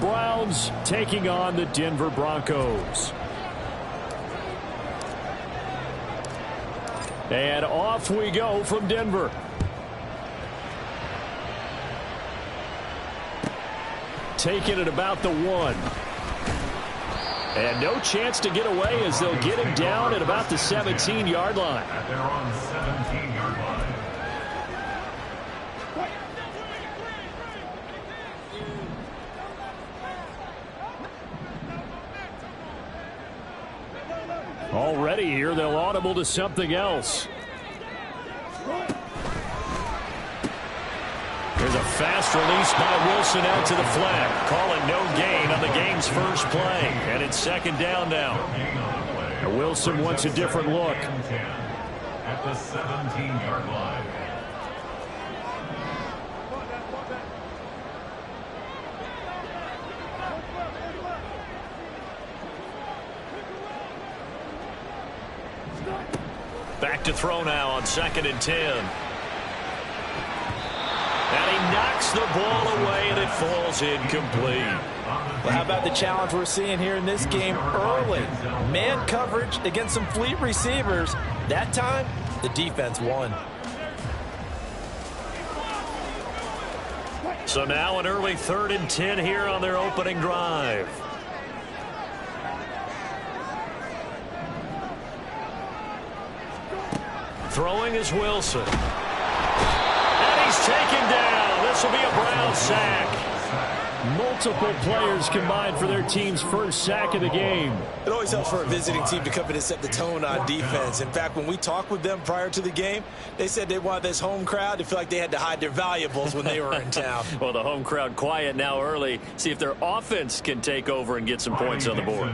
Browns taking on the Denver Broncos. And off we go from Denver. Taking it about the 1. And no chance to get away as they'll get him down at about the 17-yard line. They're on the 17-yard line. Already here, they'll audible to something else. There's a fast release by Wilson out to the flat. Calling no gain on the game's first play. And it's second down now. And Wilson wants a different look. At the 17-yard line. Back to throw now on 2nd and 10. And he knocks the ball away, and it falls incomplete. Well, how about the challenge we're seeing here in this game early? Man coverage against some fleet receivers. That time, the defense won. So now an early 3rd and 10 here on their opening drive. Throwing is Wilson. And he's taken down. This will be a Brown sack. Multiple players combined for their team's first sack of the game. It always helps for a visiting team to come in and set the tone on defense. In fact, when we talked with them prior to the game, they said they wanted this home crowd to feel like they had to hide their valuables when they were in town. Well, the home crowd quiet now early. See if their offense can take over and get some points on the board.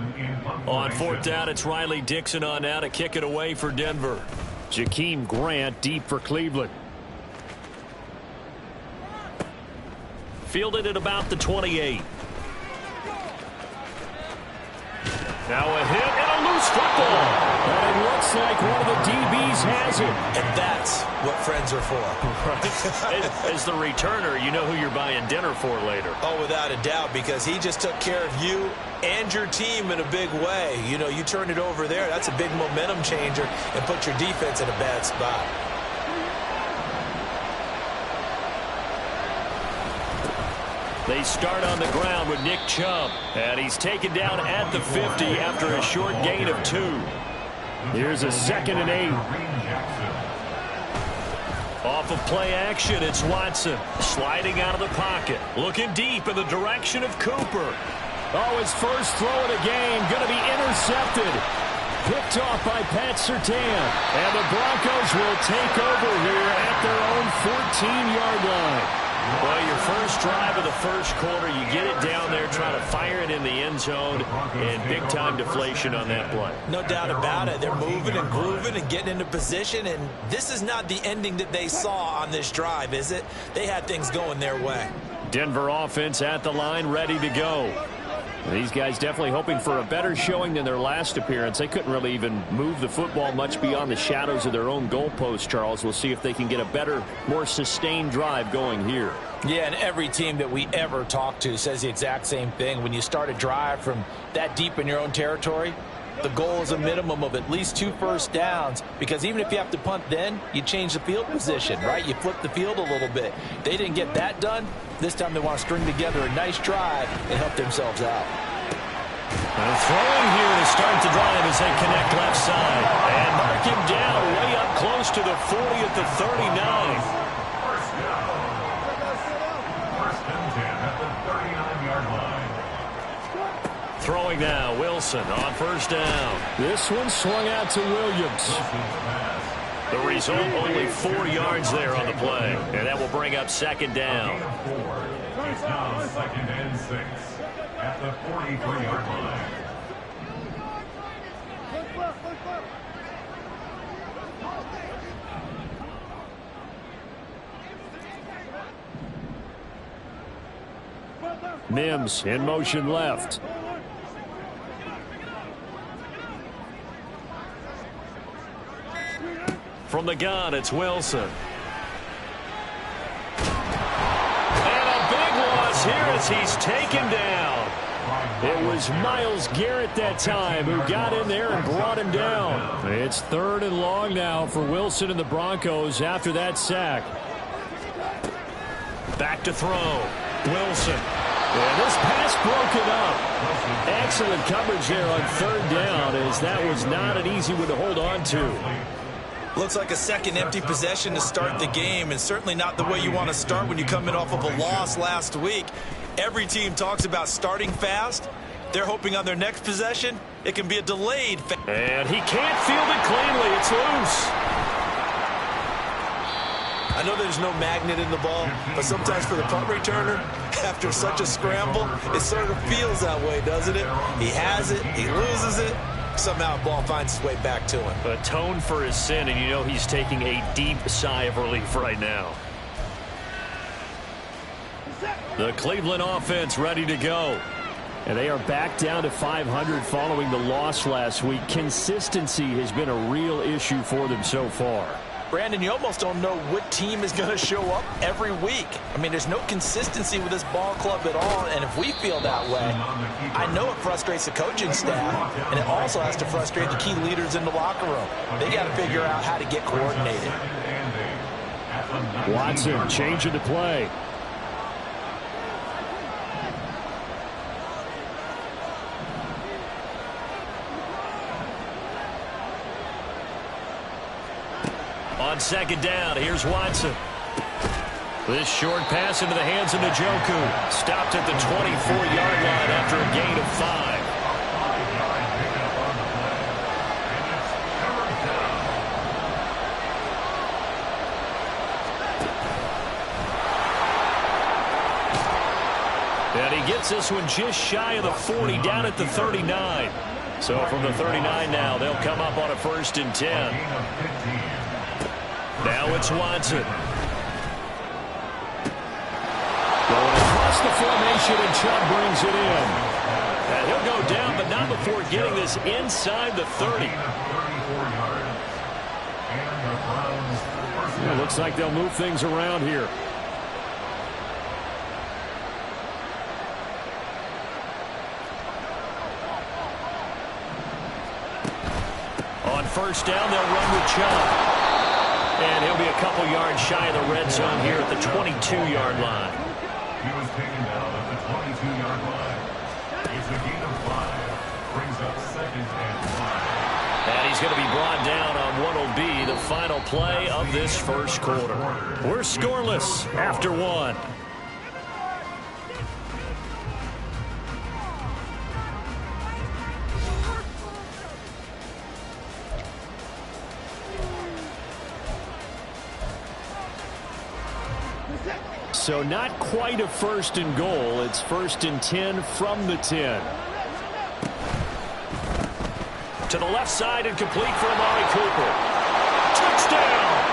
On 4th down, it's Riley Dixon on now to kick it away for Denver. Jakeem Grant deep for Cleveland. Fielded at about the 28. Now a hit and a loose football. And it looks like one of the DBs has it. And that's what friends are for. Right. As the returner, you know who you're buying dinner for later. Oh, without a doubt, because he just took care of you and your team in a big way. You know, you turn it over there, that's a big momentum changer and put your defense in a bad spot. They start on the ground with Nick Chubb. And he's taken down at the 50 after a short gain of 2. Here's a 2nd and 8. Off of play action, it's Watson. Sliding out of the pocket. Looking deep in the direction of Cooper. Oh, his first throw of the game. Going to be intercepted. Picked off by Pat Surtain. And the Broncos will take over here at their own 14-yard line. Well, your first drive of the first quarter, you get it down there, trying to fire it in the end zone, and big-time deflation on that play. No doubt about it. They're moving and grooving and getting into position, and this is not the ending that they saw on this drive, is it? They had things going their way. Denver offense at the line, ready to go. These guys definitely hoping for a better showing than their last appearance. They couldn't really even move the football much beyond the shadows of their own goalpost, Charles. We'll see if they can get a better, more sustained drive going here. Yeah, and every team that we ever talk to says the exact same thing. When you start a drive from that deep in your own territory, the goal is a minimum of at least 2 first downs, because even if you have to punt then, you change the field position, right? You flip the field a little bit. They didn't get that done. This time they want to string together a nice drive and help themselves out. And throwing here to start the drive as they connect left side. And mark him down way up close to the 40 at the 39. First down. First and 10 at the 39-yard line. Throwing now, Wilson on first down. This one swung out to Williams. The result, only 4 yards there on the play. And that will bring up second down. It's now 2nd and 6 at the 43-yard line. Mims in motion left. From the gun, it's Wilson. And a big loss here as he's taken down. It was Myles Garrett that time who got in there and brought him down. It's 3rd and long now for Wilson and the Broncos after that sack. Back to throw. Wilson. And this pass broken up. Excellent coverage there on 3rd down, as that was not an easy one to hold on to. Looks like a second empty possession to start the game, and certainly not the way you want to start when you come in off of a loss last week. Every team talks about starting fast. They're hoping on their next possession it can be a delayed. And he can't field it cleanly. It's loose. I know there's no magnet in the ball, but sometimes for the punt returner, after such a scramble, it sort of feels that way, doesn't it? He has it, he loses it, somehow the ball finds its way back to him. Atone for his sin, and you know he's taking a deep sigh of relief right now. The Cleveland offense ready to go. And they are back down to 500 following the loss last week. Consistency has been a real issue for them so far. Brandon, you almost don't know what team is going to show up every week. I mean, there's no consistency with this ball club at all, and if we feel that way, I know it frustrates the coaching staff, and it also has to frustrate the key leaders in the locker room. They got to figure out how to get coordinated. Watson changing the play. On 2nd down, here's Watson. This short pass into the hands of Njoku. Stopped at the 24-yard line after a gain of 5. And he gets this one just shy of the 40, down at the 39. So from the 39 now, they'll come up on a 1st and 10. Now it's Watson. Going across the formation, and Chubb brings it in. And he'll go down, but not before getting this inside the 30. It looks like they'll move things around here. On 1st down, they'll run with Chubb. And he'll be a couple yards shy of the red zone here at the 22-yard line. He was taken down at the 22-yard line. It's a gain of 5. Brings up 2nd and 5. And he's going to be brought down on what will be the final play of this first quarter. We're scoreless after 1. So not quite a 1st and goal. It's 1st and 10 from the 10. To the left side and complete for Amari Cooper. Touchdown!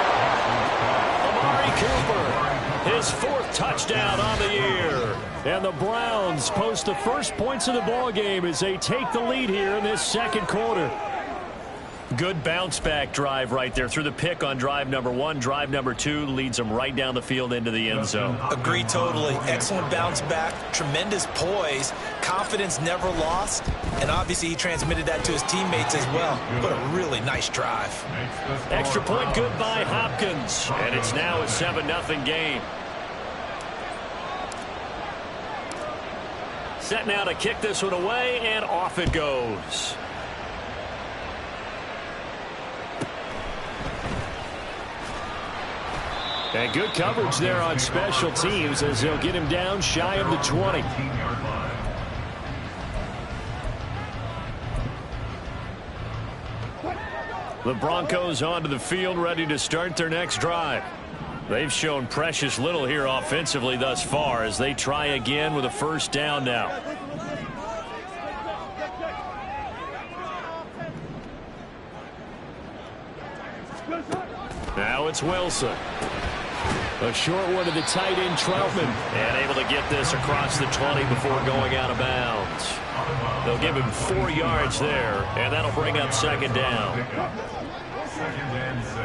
Amari Cooper, his 4th touchdown on the year. And the Browns post the first points of the ball game as they take the lead here in this 2nd quarter. Good bounce-back drive right there through the pick on drive number 1. Drive number 2 leads them right down the field into the end zone. Agree totally. Excellent bounce-back, tremendous poise, confidence never lost, and obviously he transmitted that to his teammates as well. What a really nice drive. Extra point good by Hopkins, and it's now a 7-0 game. Set now to kick this one away, and off it goes. And good coverage there on special teams as they'll get him down shy of the 20. The Broncos onto the field ready to start their next drive. They've shown precious little here offensively thus far as they try again with a 1st down now. Now it's Wilson. A short one to the tight end, Troutman. And able to get this across the 20 before going out of bounds. They'll give him 4 yards there, and that'll bring up 2nd down. 2nd and 6.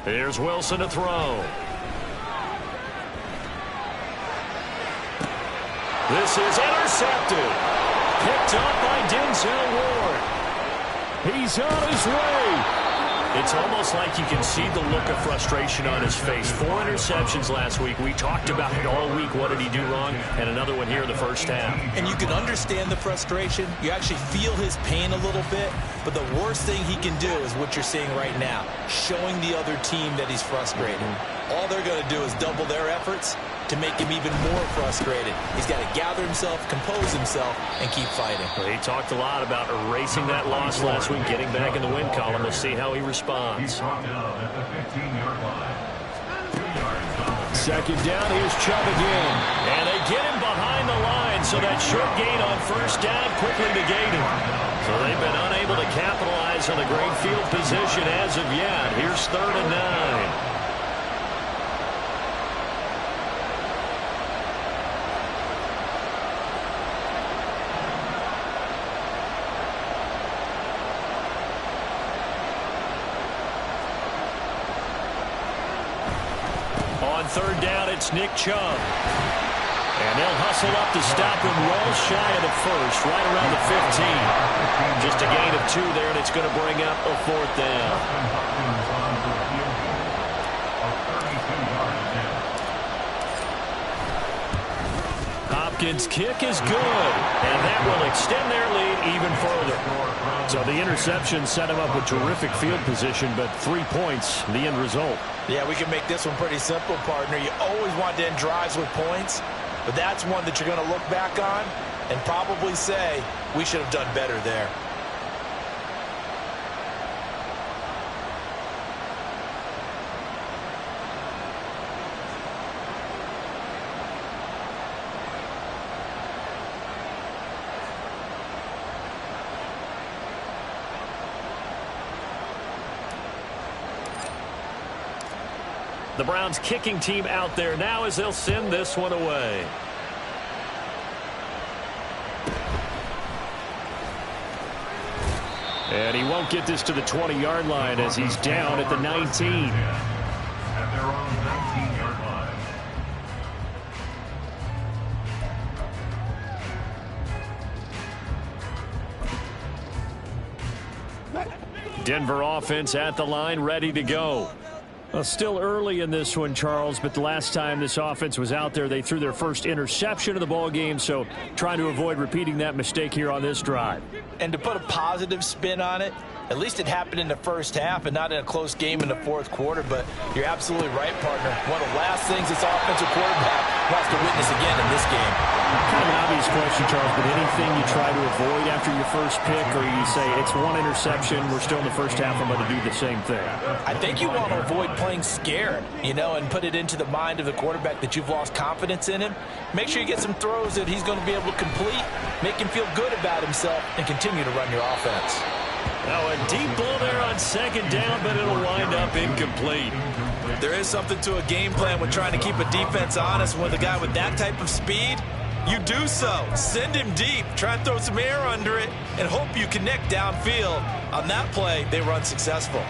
Here's Wilson to throw. This is intercepted. Picked up by Denzel Ward. He's on his way. It's almost like you can see the look of frustration on his face. 4 interceptions last week. We talked about it all week. What did he do wrong? And another one here in the first half. And you can understand the frustration. You actually feel his pain a little bit. But the worst thing he can do is what you're seeing right now, showing the other team that he's frustrated. All they're going to do is double their efforts to make him even more frustrated. He's got to gather himself, compose himself, and keep fighting. Well, he talked a lot about erasing that loss last week, getting back in the win column. We'll see how he responds. Second down, here's Chubb again. And they get him behind the line, so that short gain on first down quickly negated. So they've been unable to capitalize on the great field position as of yet. Here's 3rd and 9. On 3rd down, it's Nick Chubb. And they'll hustle up to stop him well shy of the first, right around the 15. Just a gain of 2 there, and it's going to bring up a 4th down. Hopkins' kick is good, and that will extend their lead even further. So the interception set him up with terrific field position, but 3 points, the end result. Yeah, we can make this one pretty simple, partner. You always want to end drives with points, but that's one that you're going to look back on and probably say, we should have done better there. The Browns kicking team out there now as they'll send this one away. And he won't get this to the 20-yard line as he's down at the 19. At their own 19-yard line. Denver offense at the line, ready to go. Well, still early in this one, Charles, but the last time this offense was out there, they threw their first interception of the ball game, so trying to avoid repeating that mistake here on this drive. And to put a positive spin on it, at least it happened in the first half and not in a close game in the 4th quarter, but you're absolutely right, partner. One of the last things this offensive quarterback wants to witness again in this game. Kind of an obvious question, Charles, but anything you try to avoid after your first pick, or you say it's 1 interception, we're still in the first half, I'm going to do the same thing? I think you want to avoid playing scared, you know, and put it into the mind of the quarterback that you've lost confidence in him. Make sure you get some throws that he's going to be able to complete, make him feel good about himself, and continue to run your offense. Now a deep ball there on 2nd down, but it'll wind up incomplete. There is something to a game plan with trying to keep a defense honest with a guy with that type of speed. You do so. Send him deep. Try and throw some air under it and hope you connect downfield. On that play, they run successful.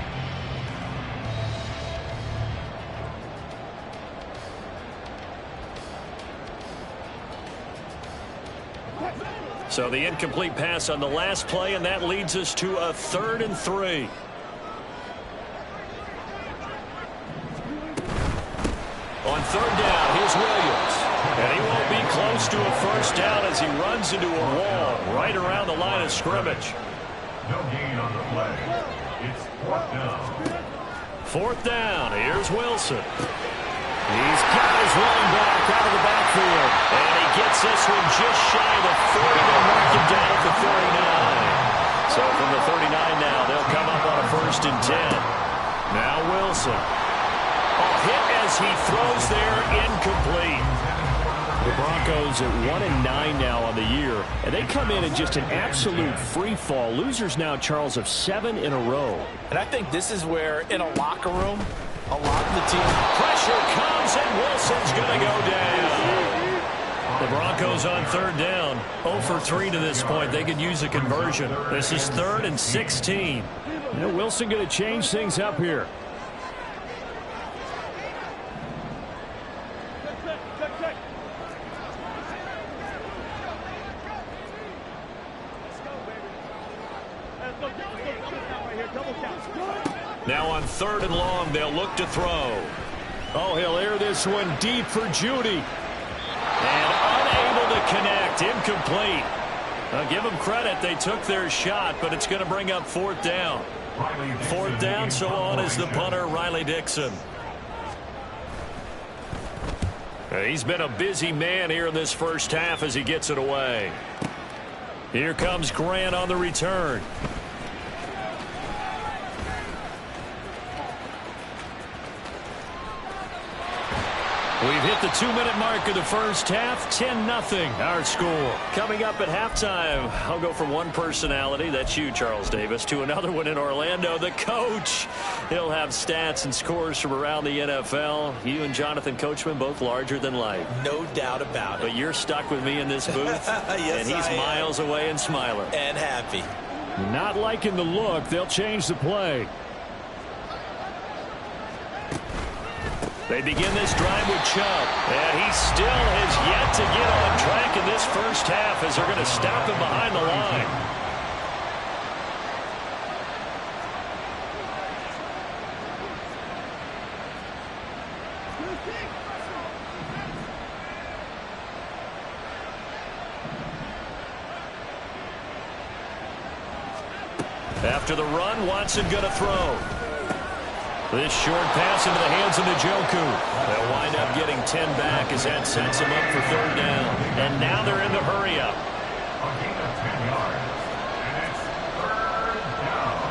So the incomplete pass on the last play, and that leads us to a 3rd and 3. On 3rd down, here's Williams. And he won't be close to a first down as he runs into a wall right around the line of scrimmage. No gain on the play. It's 4th down. 4th down, here's Wilson. He's got his running back out of the backfield. And he gets this one just shy of the 40. They'll mark him down at the 39. So from the 39 now, they'll come up on a 1st and 10. Now Wilson. A hit as he throws there, incomplete. The Broncos at 1-9 now on the year. And they come in just an absolute free fall. Losers now, Charles, of 7 in a row. And I think this is where, in a locker room, a lot of the team... Pressure comes, and Wilson's going to go down. The Broncos on 3rd down. 0 for 3 to this point. They could use a conversion. This is 3rd and 16. You know, Wilson going to change things up here. Now on 3rd and long, they'll look to throw. Oh, he'll air this one deep for Judy. And unable to connect. Incomplete. I'll give them credit. They took their shot, but it's going to bring up 4th down. 4th down, so on is the punter, Riley Dixon. He's been a busy man here in this first half as he gets it away. Here comes Grant on the return. We've hit the 2-minute mark of the first half. 10-0 our score. Coming up at halftime, I'll go from one personality, that's you, Charles Davis, to another one in Orlando, the coach. He'll have stats and scores from around the NFL. You and Jonathan Coachman, both larger than life. No doubt about it. But you're stuck with me in this booth. Yes, and he's miles away and smiling. And happy. Not liking the look. They'll change the play. They begin this drive with Chubb, and he still has yet to get on track in this first half as they're going to stop him behind the line. After the run, Watson going to throw. This short pass into the hands of Njoku. They'll wind up getting 10 back as that sets them up for 3rd down. And now they're in the hurry-up. A gain of 10 yards, and it's 3rd down.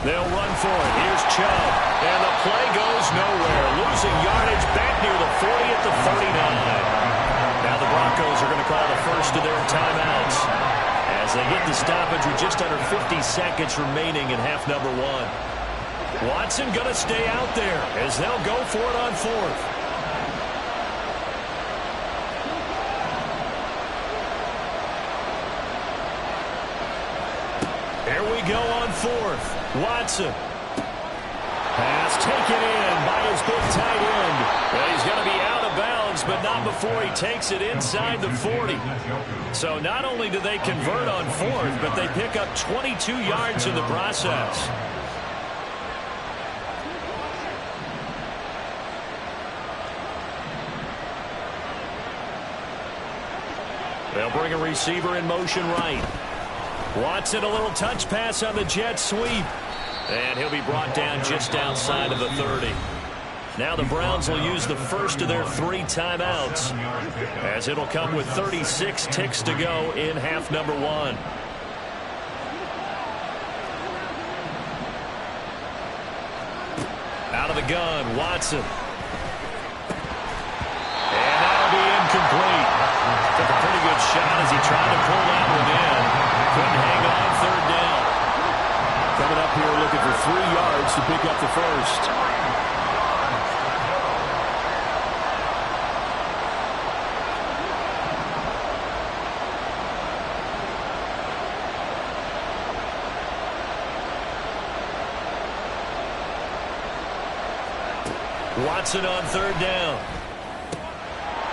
They'll run for it. Here's Chubb. And the play goes nowhere. Losing yardage back near the 40 at the 39. Now the Broncos are going to call the first of their timeouts as they get the stoppage with just under 50 seconds remaining in half number 1. Watson going to stay out there as they'll go for it on 4th. Here we go on 4th. Watson. Pass taken in by his big tight end. Well, he's going to be out of bounds, but not before he takes it inside the 40. So not only do they convert on 4th, but they pick up 22 yards in the process. They'll bring a receiver in motion right. Watson, a little touch pass on the jet sweep. And he'll be brought down just outside of the 30. Now the Browns will use the first of their 3 timeouts, as it'll come with 36 ticks to go in half number 1. Out of the gun, Watson. And that'll be incomplete. Took a pretty good shot as he tried to pull that one in. Couldn't hang on 3rd down. Coming up here looking for 3 yards to pick up the first. Watson on 3rd down.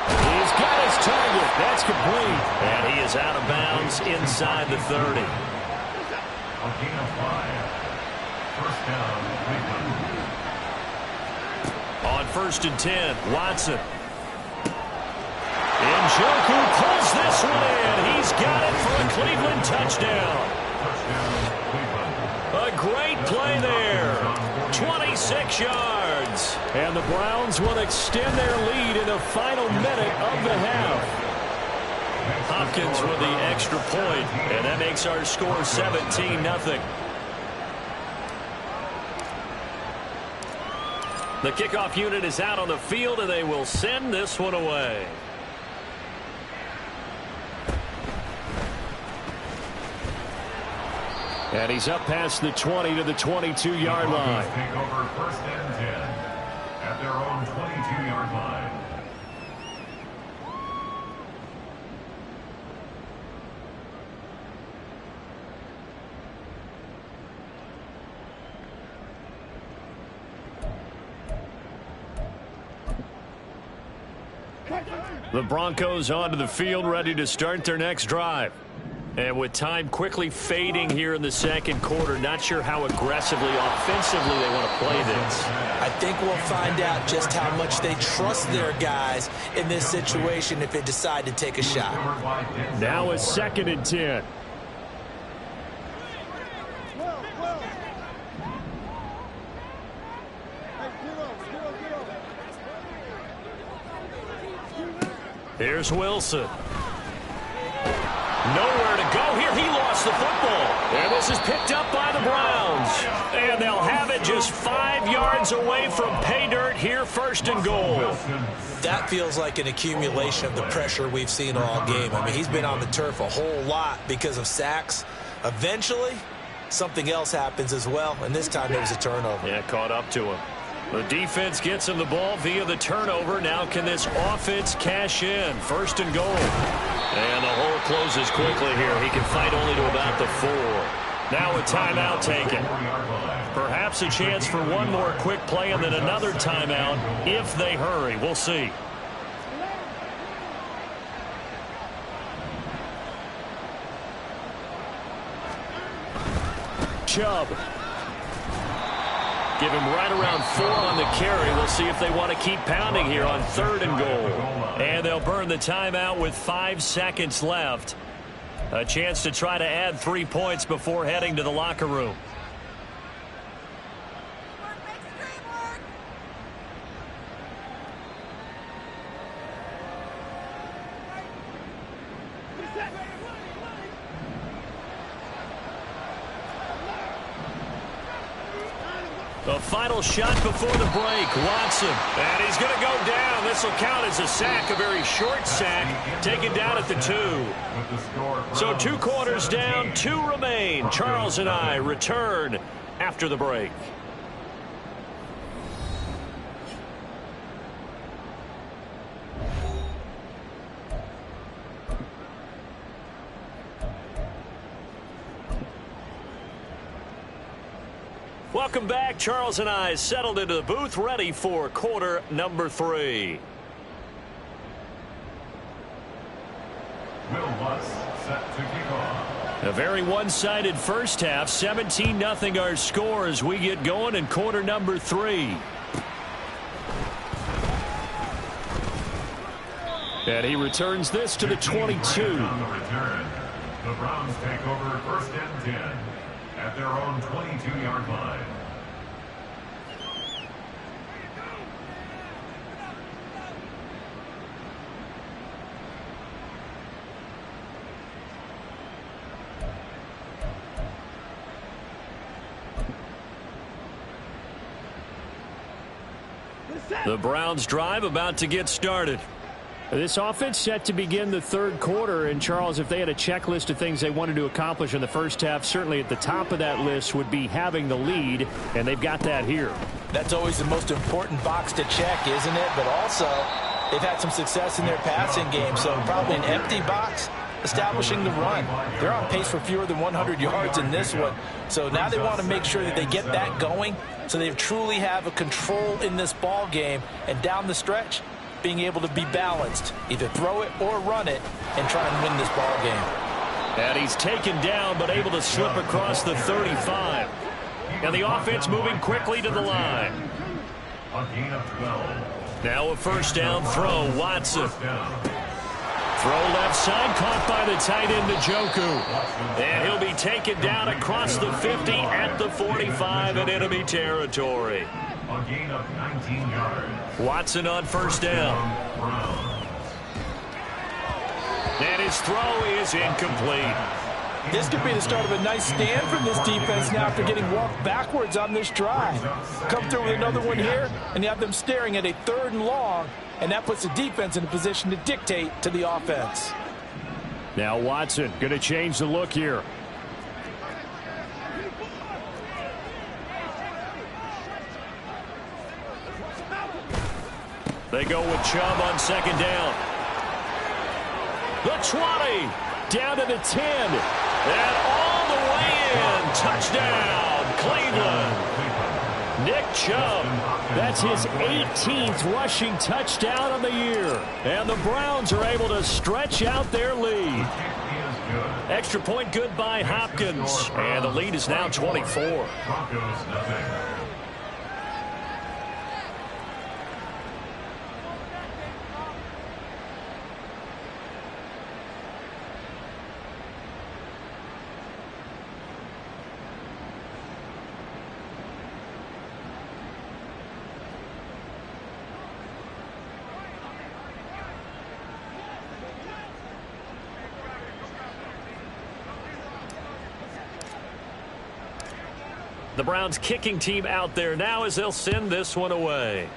He's got his target. That's complete. And he is out of bounds inside the 30. A gain of 5. First down, Cleveland. On 1st and 10, Watson. Njoku pulls this one in. He's got it for a Cleveland touchdown. Touchdown, Cleveland. A great play there. 26 yards. And the Browns will extend their lead in the final minute of the half. Hopkins with the extra point, and that makes our score 17-0. The kickoff unit is out on the field, and they will send this one away. And he's up past the 20 to the 22-yard line. Take over 1st and 10 at their own 22-yard line. The Broncos onto the field, ready to start their next drive. And with time quickly fading here in the second quarter, not sure how aggressively, offensively they want to play this. I think we'll find out just how much they trust their guys in this situation if they decide to take a shot. Now a 2nd and 10. Here's Wilson. Nowhere to go here. He lost the football. And this is picked up by the Browns. And they'll have it just 5 yards away from pay dirt here, 1st and goal. That feels like an accumulation of the pressure we've seen all game. I mean, he's been on the turf a whole lot because of sacks. Eventually, something else happens as well, and this time it was a turnover. Yeah, caught up to him. The defense gets him the ball via the turnover. Now can this offense cash in? 1st and goal. And the hole closes quickly here. He can fight only to about the 4. Now a timeout taken. Perhaps a chance for one more quick play and then another timeout if they hurry. We'll see. Chubb. Give him right around 4 on the carry. We'll see if they want to keep pounding here on 3rd and goal. And they'll burn the timeout with 5 seconds left. A chance to try to add 3 points before heading to the locker room. The final shot before the break, Watson. And he's going to go down. This will count as a sack, a very short sack, taken down at the 2. So 2 quarters down, 2 remain. Charles and I return after the break. Welcome back. Charles and I settled into the booth, ready for quarter number 3. Will Lutz set to kick off. A very one-sided first half. 17-0 our score as we get going in quarter number 3. And he returns this to the 22. On the return, the Browns take over 1st and 10 at their own 22-yard line. The Browns drive about to get started. This offense set to begin the 3rd quarter. And, Charles, if they had a checklist of things they wanted to accomplish in the first half, certainly at the top of that list would be having the lead, and they've got that here. That's always the most important box to check, isn't it? But also, they've had some success in their passing game, so probably an empty box establishing the run. They're on pace for fewer than 100 yards in this one. So now they want to make sure that they get that going so they truly have a control in this ball game, and down the stretch, being able to be balanced, either throw it or run it, and try and win this ball game. And he's taken down, but able to slip across the 35. And the offense moving quickly to the line. A gain of 12. Now a 1st down throw, Watson. Throw left side, caught by the tight end, Njoku. And he'll be taken down across the 50 at the 45 in enemy territory. A gain of 19 yards. Watson on 1st down. And his throw is incomplete. This could be the start of a nice stand from this defense now after getting walked backwards on this drive. Come through with another one here, and you have them staring at a 3rd and long, and that puts the defense in a position to dictate to the offense. Now Watson going to change the look here. They go with Chubb on 2nd down. The 20, down to the 10, and all the way in. Touchdown, Cleveland. Nick Chubb. That's his 18th rushing touchdown of the year. And the Browns are able to stretch out their lead. Extra point good by Hopkins. And the lead is now 24. Broncos nothing. The Browns kicking team out there now as they'll send this one away.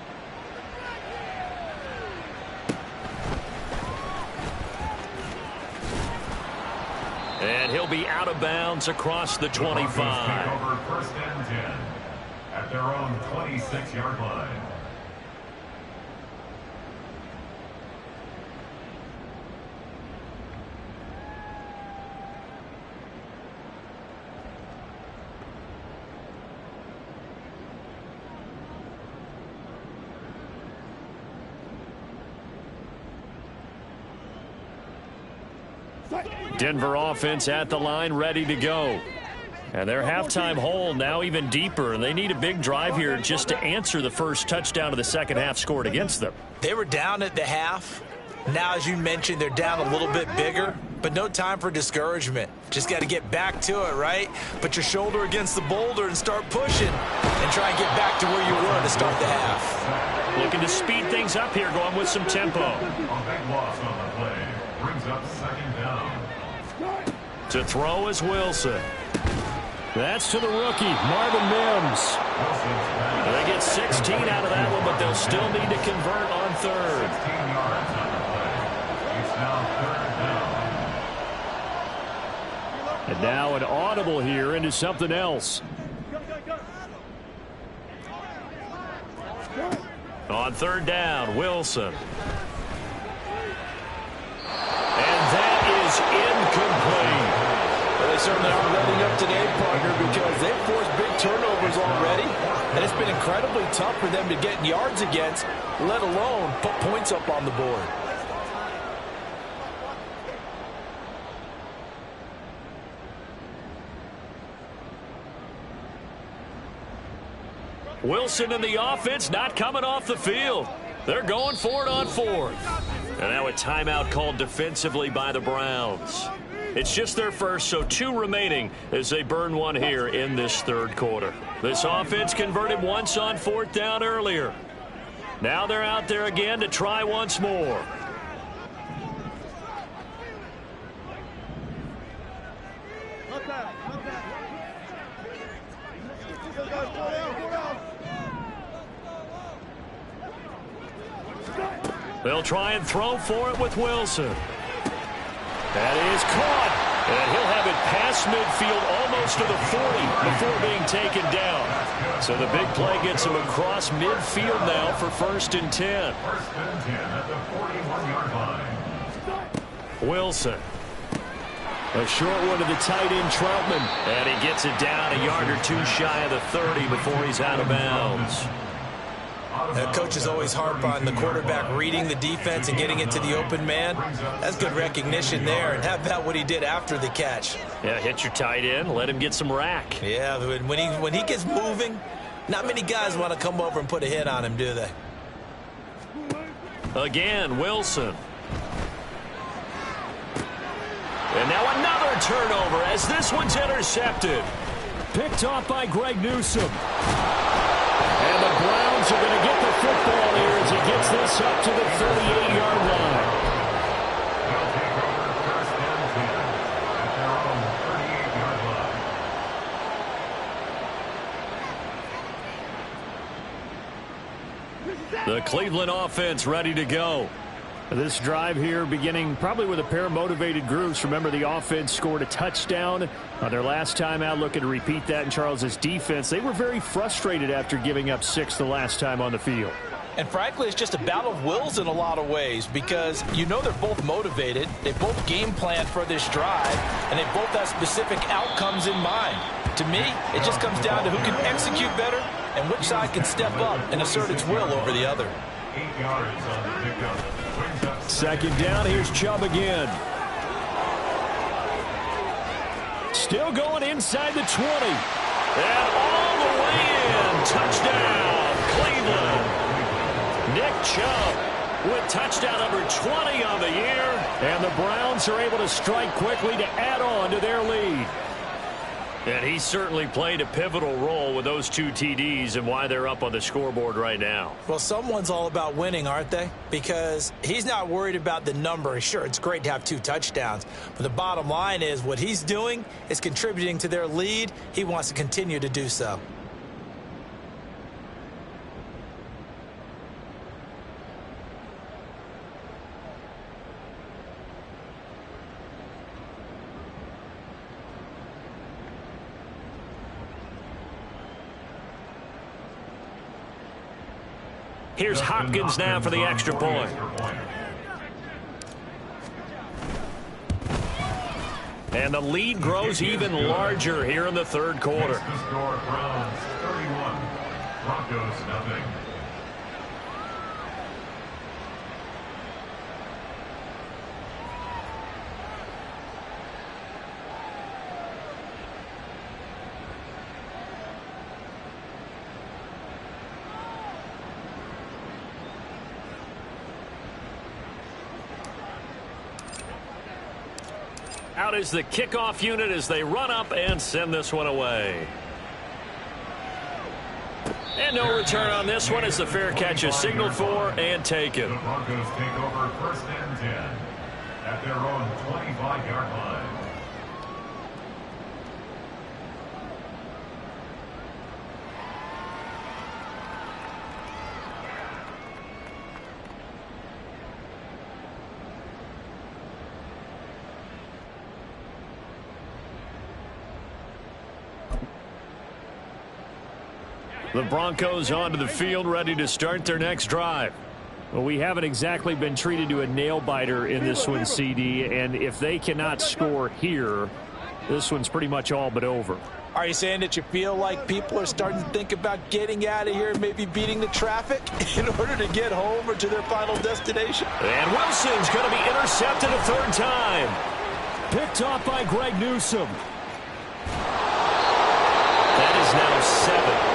And he'll be out of bounds across the 25. Take over first and 10 at their own 26-yard line. Denver offense at the line, ready to go. And their halftime hole now even deeper, and they need a big drive here just to answer the first touchdown of the second half scored against them. They were down at the half. Now, as you mentioned, they're down a little bit bigger, but no time for discouragement. Just got to get back to it, right? Put your shoulder against the boulder and start pushing and try and get back to where you were to start the half. Looking to speed things up here, going with some tempo. A big loss on the play brings up second down. To throw is Wilson. That's to the rookie, Marvin Mims. They get 16 out of that one, but they'll still need to convert on third. 16 yards on the play. It's now third down. And now an audible here into something else. On third down, Wilson. And that is incomplete. Well, they certainly aren't letting up today, partner, because they've forced big turnovers already, and it's been incredibly tough for them to get yards against, let alone put points up on the board. Wilson and the offense not coming off the field. They're going for it on fourth. And now a timeout called defensively by the Browns. It's just their first, so 2 remaining as they burn one here in this third quarter. This offense converted once on fourth down earlier. Now they're out there again to try once more. They'll try and throw for it with Wilson. That is caught. And he'll have it past midfield almost to the 40 before being taken down. So the big play gets him across midfield now for first and 10. First and 10 at the 41-yard line. Wilson. A short one to the tight end, Troutman. And he gets it down a yard or 2 shy of the 30 before he's out of bounds. Coaches always harp on the quarterback reading the defense and getting it to the open man. That's good recognition there. And how about what he did after the catch? Yeah, hit your tight end, let him get some rack. Yeah, when he gets moving, not many guys want to come over and put a hit on him, do they? Again, Wilson. And now another turnover as this one's intercepted. Picked off by Greg Newsome. And the Browns are going to get the football here as he gets this up to the 38-yard line. They'll take over first and 10 at their own 38-yard line. The Cleveland offense ready to go. This drive here beginning probably with a pair of motivated groups. Remember, the offense scored a touchdown on their last time out. Looking to repeat that in Charles's defense. They were very frustrated after giving up 6 the last time on the field. And frankly, it's just a battle of wills in a lot of ways because you know they're both motivated. They both game planned for this drive, and they both have specific outcomes in mind. To me, it just comes down to who can execute better and which side can step up and assert its will over the other. 8 yards on the pickup. Brings up Second down, here's Chubb again. Still going inside the 20. And all the way in. Touchdown, Cleveland. Nick Chubb with touchdown number 20 on the year. And the Browns are able to strike quickly to add on to their lead. And he certainly played a pivotal role with those 2 TDs and why they're up on the scoreboard right now. Well, someone's all about winning, aren't they? Because he's not worried about the number. Sure, it's great to have 2 touchdowns. But the bottom line is what he's doing is contributing to their lead. He wants to continue to do so. Here's Hopkins now for the extra point. And the lead grows even larger here in the third quarter. the score, Browns 31, Broncos nothing. Out is the kickoff unit as they run up and send this one away. And no return on this one as the fair catch is signaled for and taken. The Broncos take over 1st and 10 at their own 25-yard line. The Broncos onto the field, ready to start their next drive. Well, we haven't exactly been treated to a nail-biter in this one, CD, and if they cannot score here, this one's pretty much all but over. Are you saying that you feel like people are starting to think about getting out of here and maybe beating the traffic in order to get home or to their final destination? And Wilson's going to be intercepted a third time. Picked off by Greg Newsome. That is now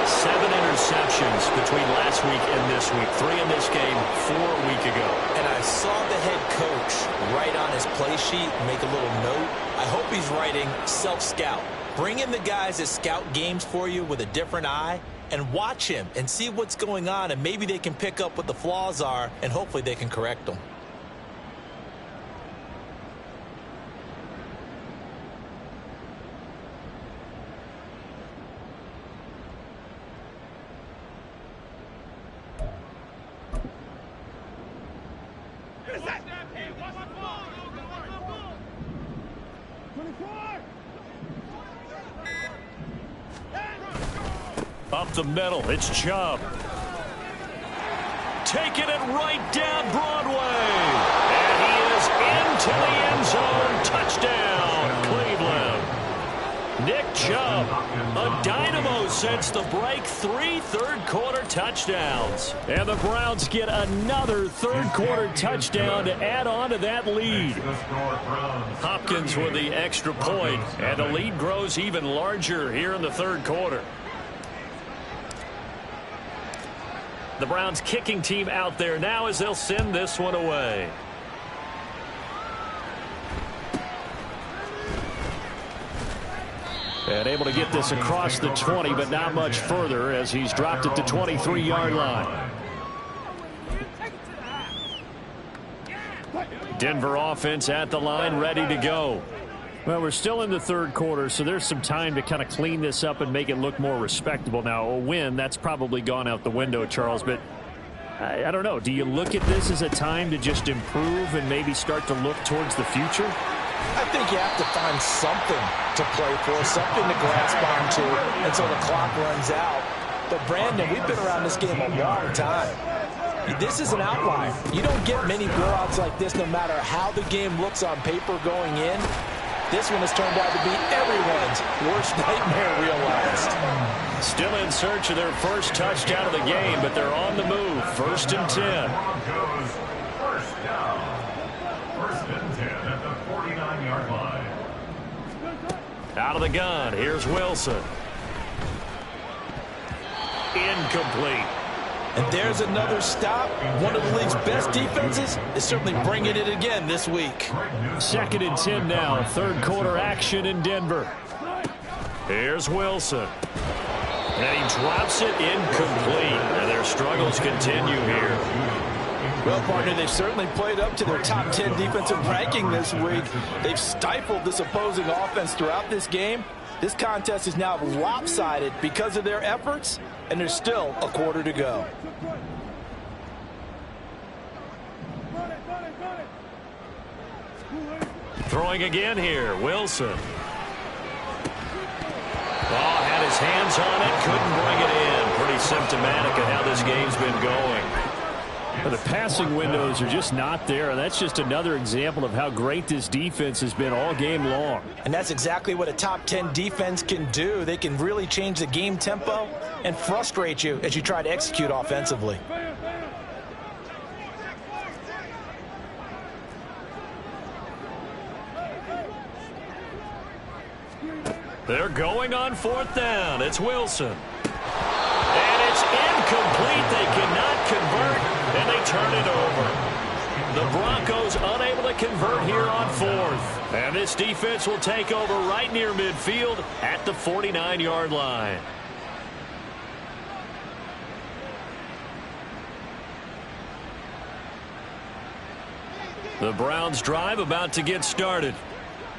7 interceptions between last week and this week. 3 in this game, 4 a week ago. And I saw the head coach write on his play sheet, make a little note. I hope he's writing self-scout. Bring in the guys that scout games for you with a different eye and watch him and see what's going on, and maybe they can pick up what the flaws are, and hopefully they can correct them. Up the middle, it's Chubb. Taking it right down Broadway. And he is into the end zone. Touchdown, Cleveland. Nick Chubb, a dynamo since the break. 3 third-quarter touchdowns. And the Browns get another third-quarter touchdown to add on to that lead. Hopkins with the extra point, and the lead grows even larger here in the third quarter. The Browns kicking team out there now as they'll send this one away. And able to get this across the 20, but not much further as he's dropped at the 23-yard line. Denver offense at the line, ready to go. Well, we're still in the third quarter, so there's some time to kind of clean this up and make it look more respectable. Now, a win, that's probably gone out the window, Charles, but I don't know. Do you look at this as a time to just improve and maybe start to look towards the future? I think you have to find something to play for, something to grasp onto until the clock runs out. But, Brandon, we've been around this game a long time. This is an outlier. You don't get many blowouts like this no matter how the game looks on paper going in. This one has turned out to be everyone's worst nightmare realized. Still in search of their first touchdown of the game, but they're on the move. 1st and 10. Broncos first down. 1st and 10 at the 49-yard line. Out of the gun, here's Wilson. Incomplete. And there's another stop. One of the league's best defenses is certainly bringing it again this week. 2nd and 10 now. 3rd quarter action in Denver. Here's Wilson. And he drops it incomplete. And their struggles continue here. Well, partner, they've certainly played up to their top 10 defensive ranking this week. They've stifled this opposing offense throughout this game. This contest is now lopsided because of their efforts, and there's still a quarter to go. Throwing again here, Wilson. Oh, had his hands on it, couldn't bring it in. Pretty symptomatic of how this game's been going. But the passing windows are just not there, and that's just another example of how great this defense has been all game long. And that's exactly what a top 10 defense can do. They can really change the game tempo and frustrate you as you try to execute offensively. They're going on 4th down. It's Wilson. And it's incomplete. They cannot convert, and they turn it over. The Broncos unable to convert here on 4th. And this defense will take over right near midfield at the 49-yard line. The Browns drive about to get started.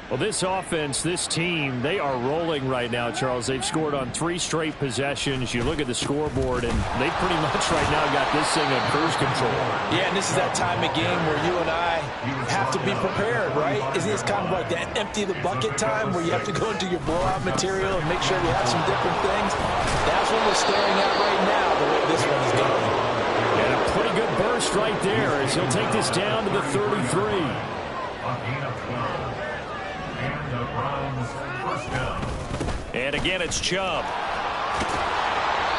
Well, this offense, this team, they are rolling right now, Charles. They've scored on 3 straight possessions. You look at the scoreboard, and they pretty much right now got this thing on cruise control. Yeah, and this is that time of game where you and I have to be prepared, right? Isn't this kind of like that empty the bucket time where you have to go into your blowout material and make sure you have some different things? That's what we're staring at right now, the way this one is going. And a pretty good burst right there as he'll take this down to the 33. And again, it's Chubb.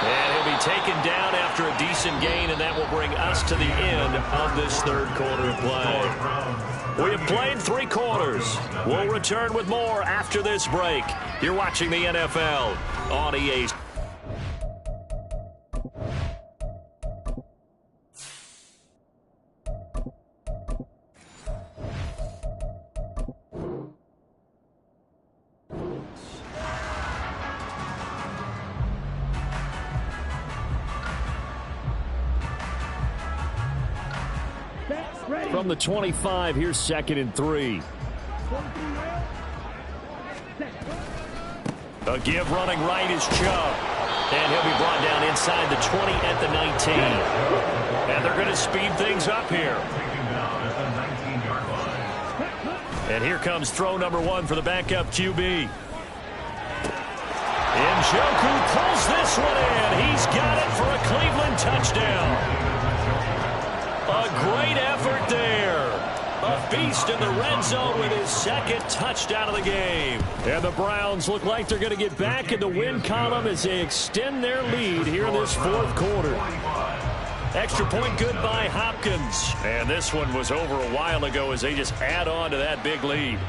And he'll be taken down after a decent gain, and that will bring us to the end of this 3rd quarter of play. We have played 3 quarters. We'll return with more after this break. You're watching the NFL on EA. From the 25, here's 2nd and 3. A give running right is Chubb. And he'll be brought down inside the 20 at the 19. And they're going to speed things up here. And here comes throw number 1 for the backup QB. Njoku pulls this one in. He's got it for a Cleveland touchdown. A great effort there. A beast in the red zone with his 2nd touchdown of the game. And the Browns look like they're going to get back in the win column as they extend their lead here in this 4th quarter. Extra point good by Hopkins. And this one was over a while ago as they just add on to that big lead.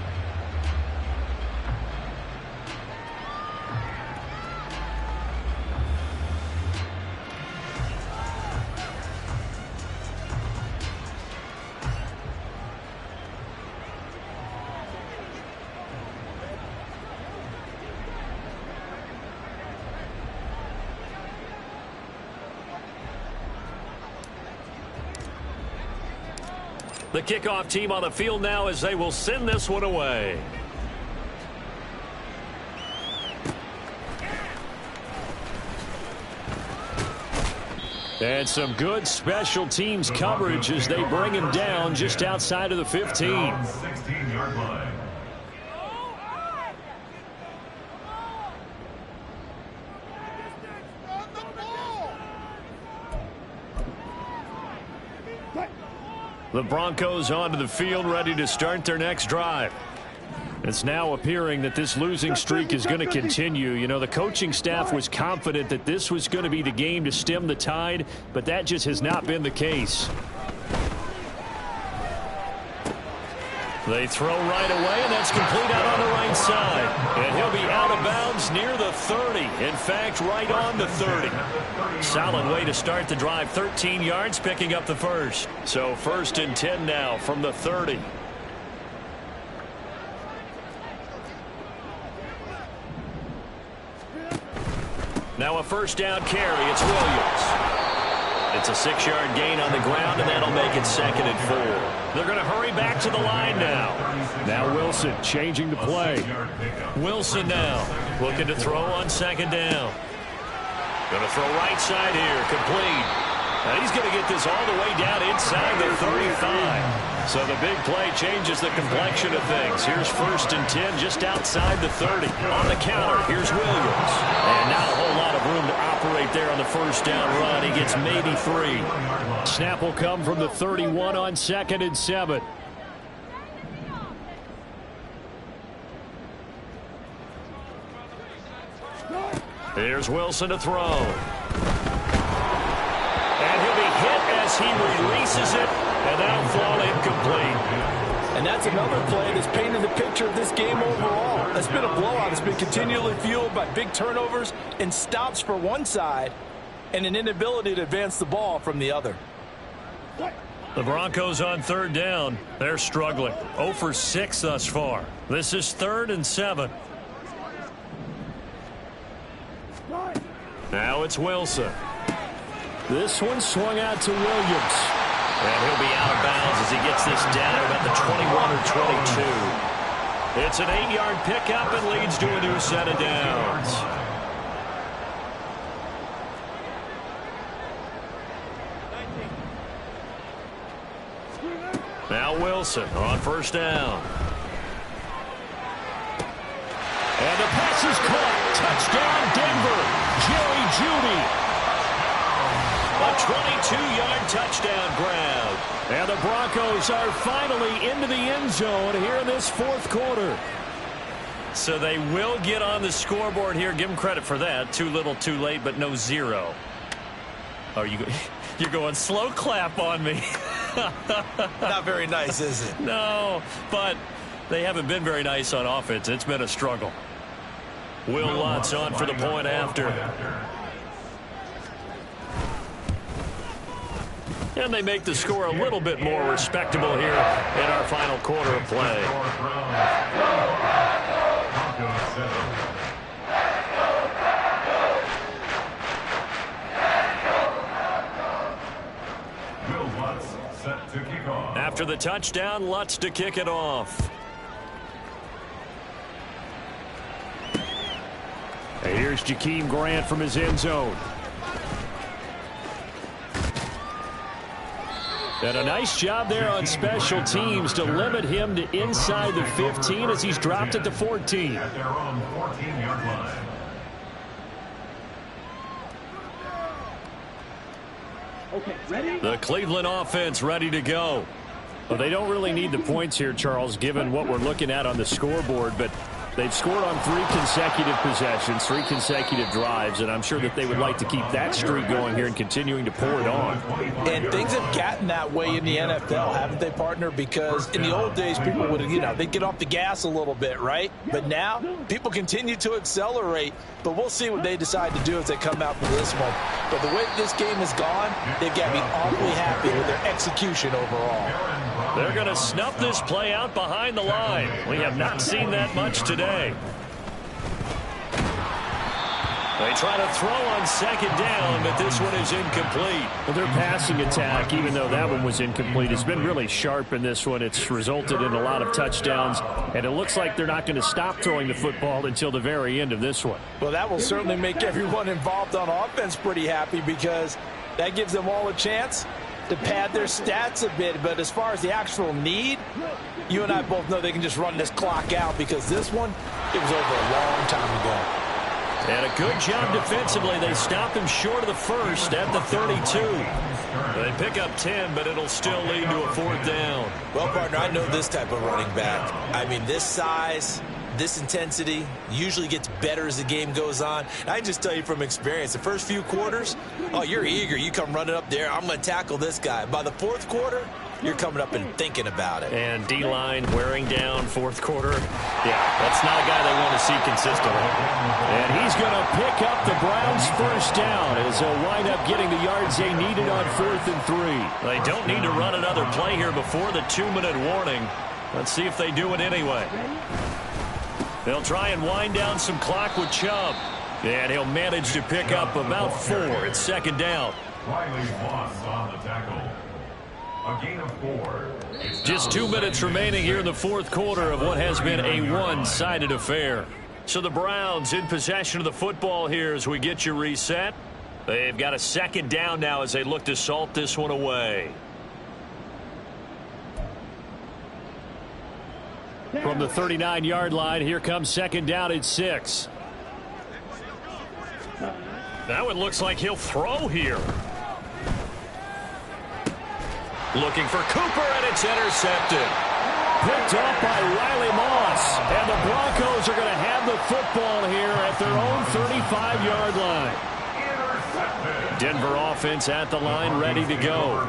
The kickoff team on the field now as they will send this one away. And some good special teams coverage as they bring him down just outside of the 15. 16-yard line. The Broncos onto the field ready to start their next drive. It's now appearing that this losing streak is going to continue. You know, the coaching staff was confident that this was going to be the game to stem the tide, but that just has not been the case. They throw right away, and that's complete out on the right side. And he'll be out of bounds near the 30. In fact, right on the 30. Solid way to start the drive. 13 yards, picking up the first. So 1st and 10 now from the 30. Now a first down carry. It's Williams. It's a 6-yard gain on the ground, and that'll make it 2nd and 4. They're going to hurry back to the line now. Now Wilson changing the play. Wilson now looking to throw on 2nd down. Going to throw right side here. Complete. And he's going to get this all the way down inside the 35. So the big play changes the complexion of things. Here's 1st and 10 just outside the 30. On the counter, here's Williams. And not a whole lot of room to operate there on the first down run. He gets maybe 3. Snap will come from the 31 on 2nd and 7. Here's Wilson to throw. And he'll be hit as he releases it, and that'll fall incomplete. And that's another play that's painted the picture of this game overall. It's been a blowout. It's been continually fueled by big turnovers and stops for one side and an inability to advance the ball from the other. The Broncos on 3rd down. They're struggling. 0 for 6 thus far. This is 3rd and 7. Now it's Wilson. This one swung out to Williams. And he'll be out of bounds as he gets this down at about the 21 or 22. It's an 8-yard pickup and leads to a new set of downs. Now Wilson on 1st down. And the pass is caught. Touchdown, Denver. Jerry Jeudy. A 22-yard touchdown grab. And the Broncos are finally into the end zone here in this 4th quarter. So they will get on the scoreboard here. Give them credit for that. Too little, too late, but no 0. Oh, you're going slow clap on me. Not very nice, is it? No, but they haven't been very nice on offense. It's been a struggle. Will Lutz on for the point after. And they make the score a little bit more respectable here in our final quarter of play. After the touchdown, Lutz to kick it off. And here's Jakeem Grant from his end zone. And a nice job there on special teams to limit him to inside the 15 as he's dropped it to 14. At their own 14-yard line. Okay, ready? The Cleveland offense ready to go. Well, they don't really need the points here, Charles, given what we're looking at on the scoreboard, but they've scored on 3 consecutive possessions, 3 consecutive drives, and I'm sure that they would like to keep that streak going here and continuing to pour it on. And things have gotten that way in the NFL, haven't they, partner? Because in the old days, people would, they'd get off the gas a little bit, right? But now, people continue to accelerate, but we'll see what they decide to do as they come out for this one. But the way this game has gone, they've got to be awfully happy with their execution overall. They're going to snuff this play out behind the line. We have not seen that much today. They try to throw on 2nd down, but this one is incomplete. Well, their passing attack, even though that one was incomplete, has been really sharp in this one. It's resulted in a lot of touchdowns, and it looks like they're not going to stop throwing the football until the very end of this one. Well, that will certainly make everyone involved on offense pretty happy because that gives them all a chance to pad their stats a bit. But as far as the actual need, you and I both know they can just run this clock out because this one, it was over a long time ago. And a good job defensively. They stopped him short of the first at the 32. They pick up 10, but it'll still lead to a 4th down. Well, partner, I know this type of running back. I mean, this size, this intensity usually gets better as the game goes on. I can just tell you from experience, the first few quarters, oh, you're eager. You come running up there, I'm going to tackle this guy. By the 4th quarter, you're coming up and thinking about it. And D-line wearing down 4th quarter. Yeah, that's not a guy they want to see consistently. And he's going to pick up the Browns' 1st down as they'll wind up getting the yards they needed on 4th and 3. They don't need to run another play here before the 2-minute warning. Let's see if they do it anyway. They'll try and wind down some clock with Chubb. And he'll manage to pick up about 4. It's 2nd down. Riley Moss on the tackle. A gain of 4. Just 2 minutes remaining here in the 4th quarter of what has been a one-sided affair. So the Browns in possession of the football here as we get you reset. They've got a 2nd down now as they look to salt this one away. From the 39-yard line, here comes 2nd down at 6. That one looks like he'll throw here. Looking for Cooper, and it's intercepted. Picked up by Riley Moss. And the Broncos are going to have the football here at their own 35-yard line. Denver offense at the line, ready to go.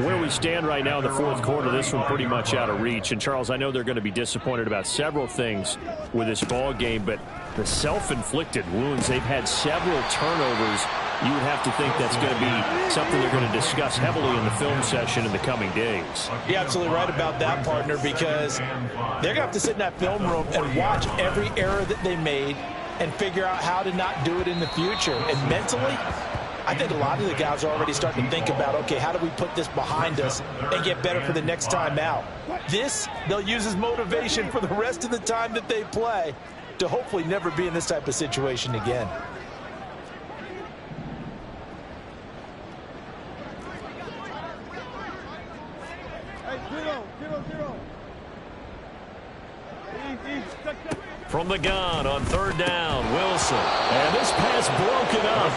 Where we stand right now in the 4th quarter, this one pretty much out of reach. And, Charles, I know they're going to be disappointed about several things with this ball game, but the self-inflicted wounds, they've had several turnovers. You would have to think that's going to be something they're going to discuss heavily in the film session in the coming days. You're absolutely right about that, partner, because they're going to have to sit in that film room and watch every error that they made and figure out how to not do it in the future. And mentally, I think a lot of the guys are already starting to think about, okay, how do we put this behind us and get better for the next time out? This, they'll use as motivation for the rest of the time that they play to hopefully never be in this type of situation again. From the gun on 3rd down, Wilson. And this pass broken up.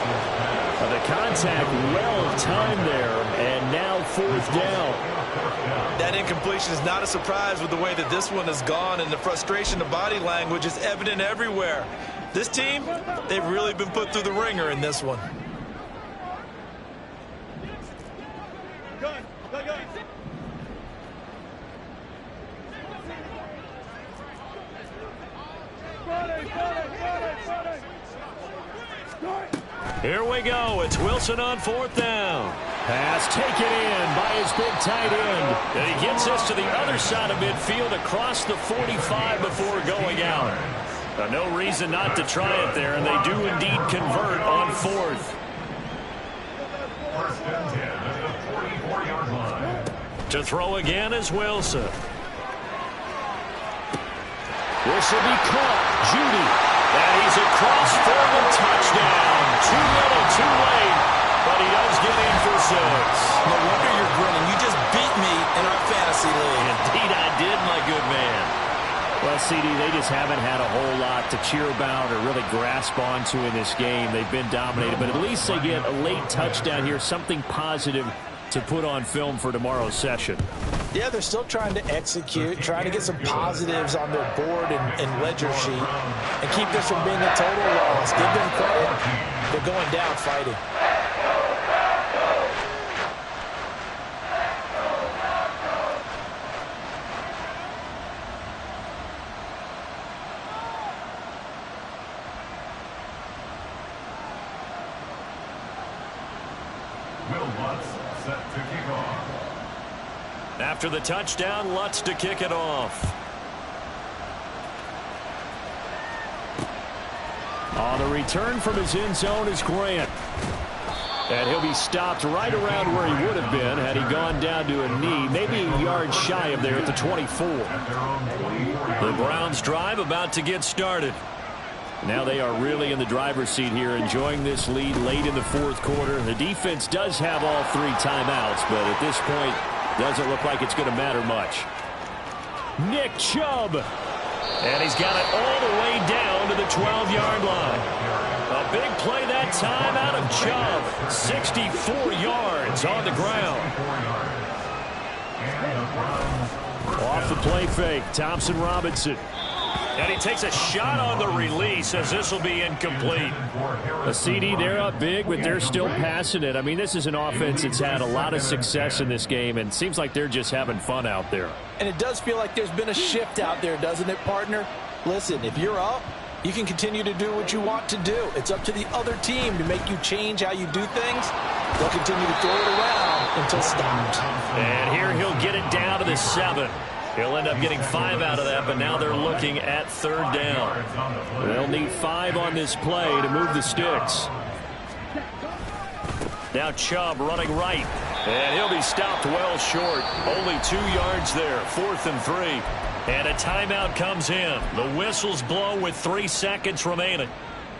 The contact well timed there, and now 4th down. That incompletion is not a surprise with the way that this one has gone, and the frustration, the body language is evident everywhere. This team, they've really been put through the ringer in this one. Here we go. It's Wilson on 4th down. Pass taken in by his big tight end. And he gets us to the other side of midfield across the 45 before going out. No reason not to try it there, and they do indeed convert on 4th. 1st and 10 at the 44-yard line. To throw again is Wilson. This will be caught. Judy. And he's across for the touchdown. Too little, too late. But he does get in for 6. No wonder you're grinning. You just beat me in our fantasy league. Indeed I did, my good man. Well, CD, they just haven't had a whole lot to cheer about or really grasp onto in this game. They've been dominated, but at least they get a late touchdown here, something positive to put on film for tomorrow's session. Yeah, they're still trying to execute, trying to get some positives on their board and ledger sheet and keep this from being a total loss. Give them credit. They're going down fighting. After the touchdown, Lutz to kick it off. On the return from his end zone is Grant. And he'll be stopped right around where he would have been had he gone down to a knee, maybe a yard shy of there at the 24. The Browns drive about to get started. Now they are really in the driver's seat here, enjoying this lead late in the 4th quarter. The defense does have all 3 timeouts, but at this point, doesn't look like it's going to matter much. Nick Chubb. And he's got it all the way down to the 12-yard line. A a big play that time out of Chubb. 64 yards on the ground. Off the play fake, Thompson Robinson. And he takes a shot on the release as this will be incomplete. A CD, they're up big, but they're still passing it. I mean, this is an offense that's had a lot of success in this game, and it seems like they're just having fun out there. And it does feel like there's been a shift out there, doesn't it, partner? Listen, if you're up, you can continue to do what you want to do. It's up to the other team to make you change how you do things. They'll continue to throw it around until stopped. And here he'll get it down to the 7. He'll end up getting 5 out of that, but now they're looking at 3rd down. They'll need 5 on this play to move the sticks. Now Chubb running right. And he'll be stopped well short. Only 2 yards there. 4th and 3. And a timeout comes in. The whistles blow with 3 seconds remaining.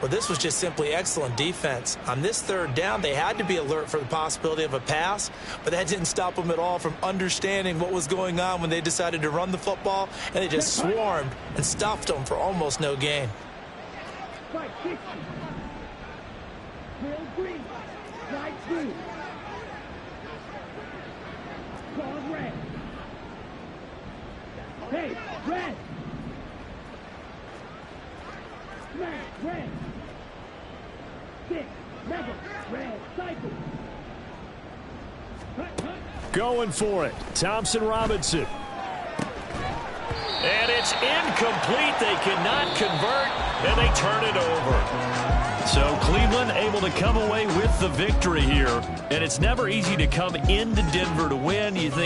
Well, this was just simply excellent defense. On this 3rd down, they had to be alert for the possibility of a pass, but that didn't stop them at all from understanding what was going on when they decided to run the football, and they just swarmed and stopped them for almost no gain. Hey, red! Red! 6, rebel, red, cycle! Going for it, Thompson Robinson. And it's incomplete. They cannot convert, and they turn it over. So Cleveland able to come away with the victory here. And it's never easy to come into Denver to win. You think